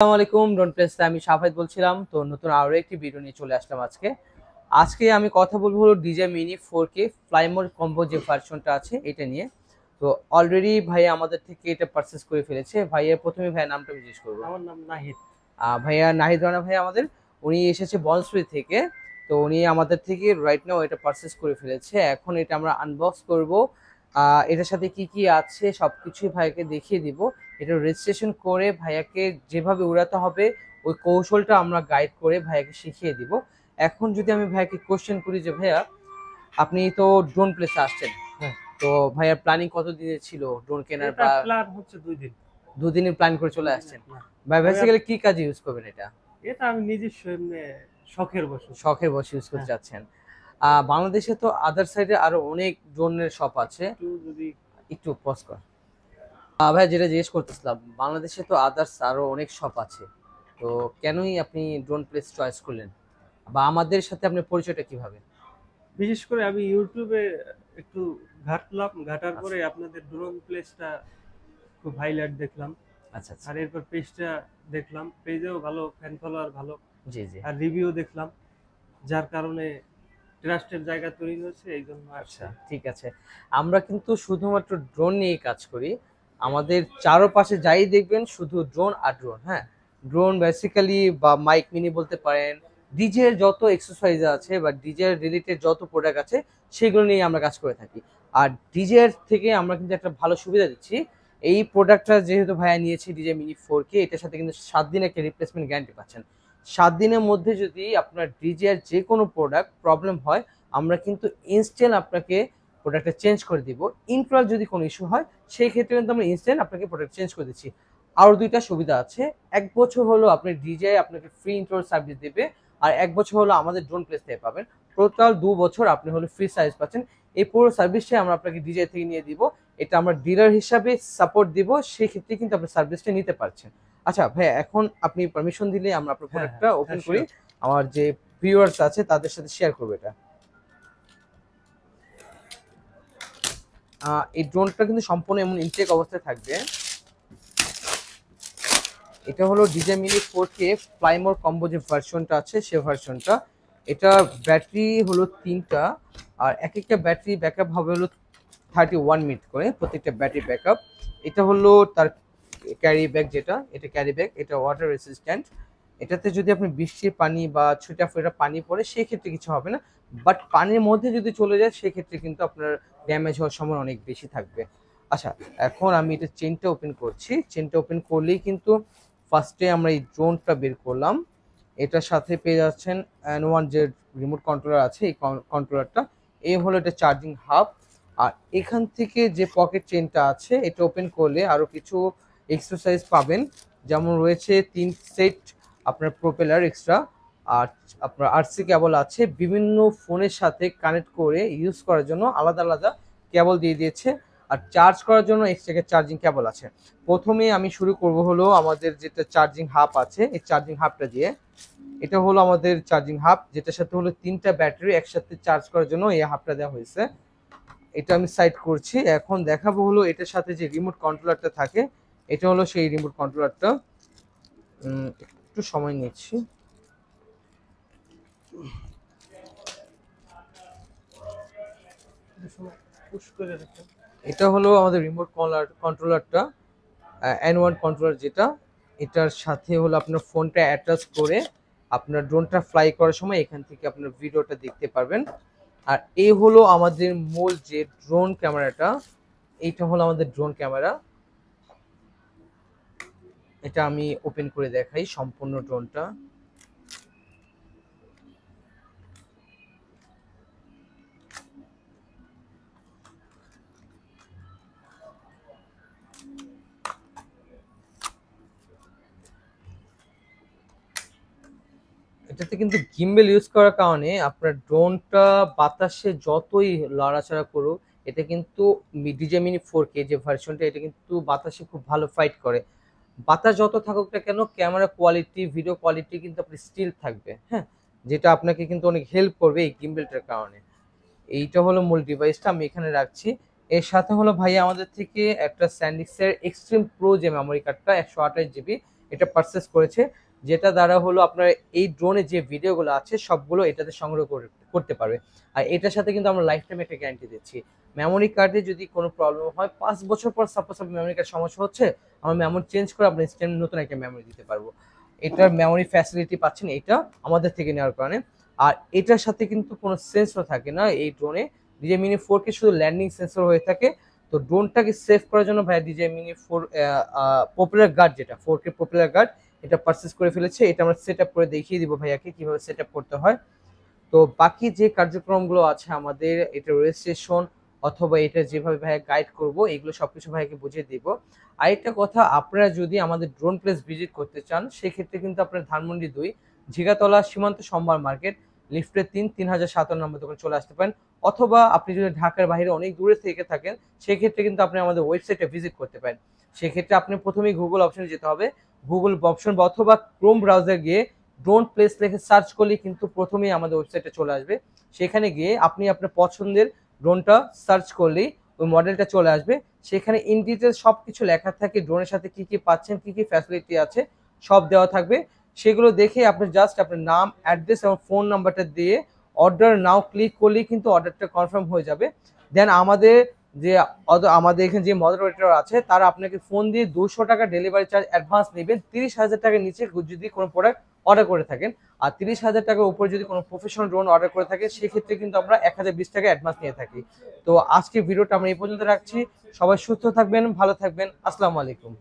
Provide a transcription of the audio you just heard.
আসসালামু আলাইকুম don't place আমি শাফায়েত বলছিলাম। তো নতুন আরো একটি ভিডিও নিয়ে চলে আসলাম আজকে আমি কথা বলবো হলো DJ mini 4K fly mode combo যে ভার্সনটা আছে এটা নিয়ে। তো অলরেডি ভাইয়া আমাদের থেকে এটা পারচেজ করে ফেলেছে। ভাইয়া প্রথমে ভাইয়া নামটা জিজ্ঞেস করবো। আমার নাম নাহিদ। ভাইয়া নাহিদ রানা ভাইয়া আমাদের, উনি এসেছে বনশ্রী থেকে। তো উনি আমাদের থেকে রাইট নাও এটা পারচেজ করে ফেলেছে। এখন এটা আমরা আনবক্স করব। এটার সাথে কি কি আছে সবকিছুই ভাইয়াকে দেখিয়ে দিব। এটা রেজিস্ট্রেশন করে ভাইয়াকে যেভাবে উড়াতে হবে ওই কৌশলটা আমরা গাইড করে ভাইয়াকে শিখিয়ে দিব। এখন যদি আমি ভাইয়াকে কোশ্চেন করি যে ভাইয়া আপনি তো ড্রোন প্লেসে আসছেন, হ্যাঁ, তো ভাইয়ার প্ল্যানিং কত দিনের ছিল ড্রোন কেনার? এটা বা প্ল্যান হচ্ছে 2 দিন। দুদিনের প্ল্যান করে চলে 2 দিনের আসছেন? প্ল্যান। ভাই তবে বেসিক্যালি কি কাজে ইউজ করবেন এটা? এটা আমি নিজস্ব এমনি শখের বশে। শখের বসে ইউজ করতে হ্যাঁ, চাচ্ছেন? বাংলাদেশে তো আদার সাইডে আরো অনেক ড্রোনের শপ আছে। একটু যদি একটু পজ কর। ভাই যেটা জিজ্ঞেস করতেছিলাম, বাংলাদেশে তো আদার্স আরো অনেক শপ আছে, তো কেনই আপনি ড্রোন প্লেস চয়েস করলেন বা আমাদের সাথে আপনার পরিচয়টা কিভাবে? বিশেষ করে আমি ইউটিউবে একটু ঘাটলাম, ঘাটার আচ্ছা পরে আপনাদের ড্রোন প্লেসটা খুব হাইলাইট দেখলাম। আচ্ছা আচ্ছা। আর এরপর পেজটা দেখলাম, পেজেও ভালো ফ্যান ফলোয়ার ভালো, জি জি। আর রিভিউ দেখলাম, যার কারণে ট্রাস্টের জায়গা তৈরি হয়েছে, এই জন্য আচ্ছা আসছে। ঠিক আছে। আমরা কিন্তু শুধুমাত্র ড্রোন নিয়ে কাজ করি। আমাদের চারপাশে যাই দেখবেন শুধু ড্রোন আর ড্রোন। হ্যাঁ, ড্রোন বেসিক্যালি বা মাইক মিনি বলতে পারেন, ডিজে এর যত এক্সারসাইজ আছে বা ডিজে রিলেটেড যত প্রোডাক্ট আছে সেগুলো নিয়ে আমরা কাজ করে থাকি। আর ডিজে এর থেকে আমরা কিন্তু একটা ভালো সুবিধা দিচ্ছি। এই প্রোডাক্টটা যেহেতু ভাইয়া নিয়েছি ডিজে মিনি 4K, এটার সাথে কিন্তু 7 দিন একটা রিপ্লেসমেন্ট গ্যারান্টি পাচ্ছেন। 7 দিনের মধ্যে যদি আপনার ডিজে এর যে কোনো প্রোডাক্ট প্রবলেম হয় আমরা কিন্তু ইনস্ট্যান্ট আপনাকে প্রোডাক্টটা চেঞ্জ করে দিব। ইনফ্রাল যদি কোনো ইস্যু হয় সেই ক্ষেত্রে কিন্তু আমরা ইনস্ট্যান্ট আপনাকে প্রোডাক্ট চেঞ্জ করে দিচ্ছি। আরও দুইটা সুবিধা আছে। 1 বছর হলো আপনি ডিজে আপনাকে ফ্রি ইন্টারনাল সার্ভিস দেবে, আর 1 বছর হলো আমাদের ড্রোন প্লেস থেকে পাবেন। টোটাল 2 বছর আপনি হলো ফ্রি সার্ভিস পাচ্ছেন। এই পুরো সার্ভিসটাই আমরা আপনাকে ডিজে থেকে নিয়ে দিব। এটা আমরা ডিলার হিসাবে সাপোর্ট দিব, সেই ক্ষেত্রে কিন্তু আপনি সার্ভিসটা নিতে পারছেন। আচ্ছা ভাই, এখন আপনি পারমিশন দিলে আমরা আপনার হ্যাঁ, প্রোডাক্টটা হ্যাঁ, ওপেন হ্যাঁ, করি। শিওর। আমার যে ভিউয়ার্স আছে তাদের সাথে শেয়ার করবো এটা। এই ড্রোনটা কিন্তু সম্পূর্ণ এমন ইনটেক অবস্থায় থাকবে। এটা হলো DJ mini 4K Fly More combo যে ভার্সনটা আছে সে ভার্সনটা। এটা ব্যাটারি হলো 3টা, আর এক একটা ব্যাটারি ব্যাকআপ হবে হলো 31 মিনিট করে প্রত্যেকটা ব্যাটারি ব্যাকআপ। এটা হলো তার ক্যারি ব্যাগ, যেটা এটা ক্যারি ব্যাগ, এটা ওয়াটার রেসিস্ট্যান্ট। এটাতে যদি আপনি বৃষ্টির পানি বা ছোটা ফোটা পানি পড়ে সেই ক্ষেত্রে কিছু হবে না, বাট পানির মধ্যে যদি চলে যায় সেক্ষেত্রে কিন্তু আপনার ড্যামেজ হওয়ার সম্ভাবনা অনেক বেশি থাকবে। আচ্ছা, এখন আমি এটা চেনটা ওপেন করছি। চেনটা ওপেন করলেই কিন্তু ফার্স্টে আমরা এই ড্রোনটা বের করলাম। এটার সাথে পেয়ে যাচ্ছেন N1 যে রিমোট কন্ট্রোলার আছে, এই কন্ট্রোলারটা। এই হলো এটা চার্জিং হাব। আর এখান থেকে যে পকেট চেনটা আছে এটা ওপেন করলে আরো কিছু এক্সারসাইজ পাবেন। যেমন রয়েছে 3 সেট আপনার প্রোপেলার এক্সট্রা, আর আপনার আরসি কেবল আছে। বিভিন্ন ফোনের সাথে কানেক্ট করে ইউজ করার জন্য আলাদা আলাদা কেবল দিয়ে দিয়েছে। আর চার্জ করার জন্য এক্সট্রা চার্জিং কেবল আছে। প্রথমে আমি শুরু করব হলো আমাদের যেটা চার্জিং হাব আছে এই চার্জিং হাবটা দিয়ে। এটা হলো আমাদের চার্জিং হাব, যেটার সাথে হলো 3টা ব্যাটারি একসাথে চার্জ করার জন্য এই হাবটা দেওয়া হয়েছে। এটা আমি সাইড করছি। এখন দেখাবো হলো এটার সাথে যে রিমোট কন্ট্রোলারটা থাকে, এটা হলো সেই রিমোট কন্ট্রোলারটা। একটু সময় নিচ্ছি। পুশ করে রাখেন। এটা হলো আমাদের রিমোট কন্ট্রোলারটা, N1 কন্ট্রোলার যেটা। এটার সাথে হলো আপনার ফোনটা অ্যাটাচ করে আপনার ড্রোনটা ফ্লাই করার সময় এখান থেকে আপনার ভিডিওটা দেখতে পারবেন। আর এই হলো আমাদের মূল যে ড্রোন ক্যামেরাটা, এইটা হলো আমাদের ড্রোন ক্যামেরা। এটা আমি ওপেন করে দেখাই সম্পূর্ণ ড্রোনটা। এটাতে কিন্তু গিম্বেল ইউজ করার কারণে আপনার ড্রোনটা বাতাসে যতই লড়াচড়া করুক, এটা কিন্তু ডিজে মিনি 4K যে ভার্সনটা এটা কিন্তু বাতাসে খুব ভালো ফাইট করে। বাতাস যত থাকুক না কেন ক্যামেরা কোয়ালিটি ভিডিও কোয়ালিটি কিন্তু আপনার স্টিল থাকবে। হ্যাঁ, যেটা আপনাকে কিন্তু অনেক হেল্প করবে এই গিম্বেলটার কারণে। এইটা হলো মূল ডিভাইসটা আমি এখানে রাখছি। এর সাথে হলো ভাই আমাদের থেকে একটা স্যান্ডিক্সের এক্সট্রিম প্রো যে মেমোরি কার্ডটা 128 জিবি, এটা পারচেস করেছে, যেটা দ্বারা হলো আপনার এই ড্রোনের যে ভিডিওগুলো আছে সবগুলো এটাতে সংগ্রহ করতে পারবে। আর এটার সাথে কিন্তু আমরা লাইফ টাইম একটা গ্যারান্টি দিচ্ছি। মেমোরি কার্ডে যদি কোনো প্রবলেম হয় 5 বছর পর সাপোজ আপনার মেমোরি কার্ড সমস্যা হচ্ছে, আমরা মেমোরি চেঞ্জ করে আপনার ইনস্ট্যান্ট নতুন একটা মেমোরি দিতে পারবো। এটার মেমোরি ফ্যাসিলিটি পাচ্ছেন এটা আমাদের থেকে নেওয়ার কারণে। আর এটার সাথে কিন্তু কোনো সেন্সর থাকে না এই ড্রোনে। DJI Mini 4 শুধু ল্যান্ডিং সেন্সর হয়ে থাকে। তো ড্রোনটাকে সেভ করার জন্য ভাই DJI Mini 4 পপুলার গার্ড, যেটা 4K পপুলার গার্ড, এটা পারচেস করে ফেলেছে। এটা আমরা সেট আপ করে দেখিয়ে দিব ভাইয়াকে কিভাবে সেট আপ করতে হয়। তো বাকি যে কার্যক্রমগুলো আছে আমাদের, এটা রেজিস্ট্রেশন অথবা এটা যেভাবে ভাইয়া গাইড করব, এগুলো সবকিছু ভাইয়াকে বুঝিয়ে দিব। আরেকটা কথা, আপনারা যদি আমাদের ড্রোন প্লেস ভিজিট করতে চান সেক্ষেত্রে কিন্তু আপনার ধানমন্ডি 2 ঝিগাতলা সীমান্ত সম্ভার মার্কেট লিফটের 3057 নম্বর দোকানে চলে আসতে পারেন। অথবা আপনি যদি ঢাকার বাইরে অনেক দূরে থেকে থাকেন সেক্ষেত্রে কিন্তু আপনি আমাদের ওয়েবসাইটে ভিজিট করতে পারেন। সেক্ষেত্রে আপনি প্রথমেই গুগল অপশনে যেতে হবে, গুগল অপশন বা অথবা ক্রোম ব্রাউজার গিয়ে ড্রোন প্লেস লিখে সার্চ করলে কিন্তু প্রথমেই আমাদের ওয়েবসাইটে চলে আসবে। সেখানে গিয়ে আপনি আপনার পছন্দের ড্রোনটা সার্চ করলেই ওই মডেলটা চলে আসবে। সেখানে ইন ডিটেলস সবকিছু লেখা থাকে, ড্রোনের সাথে কি কি পাচ্ছেন, কি কি ফ্যাসিলিটি আছে সব দেওয়া থাকবে। সেগুলো দেখে আপনি জাস্ট আপনার নাম, অ্যাড্রেস এবং ফোন নাম্বারটা দিয়ে অর্ডার নাও ক্লিক করলেই কিন্তু অর্ডারটা কনফার্ম হয়ে যাবে। দেন আমাদের এখানে যে মডারেটর আছে তারা আপনাকে ফোন দিয়ে 200 টাকা ডেলিভারি চার্জ অ্যাডভান্স নেবেন 30,000 টাকার নিচে যদি কোনো প্রোডাক্ট অর্ডার করে থাকেন। আর 30,000 টাকার উপর যদি কোনো প্রফেশনাল ড্রোন অর্ডার করে থাকে সেক্ষেত্রে কিন্তু আমরা 1020 টাকা অ্যাডভান্স নিয়ে থাকি। তো আজকে ভিডিওটা আমরা এই পর্যন্ত রাখছি। সবাই সুস্থ থাকবেন, ভালো থাকবেন। আসসালামু আলাইকুম।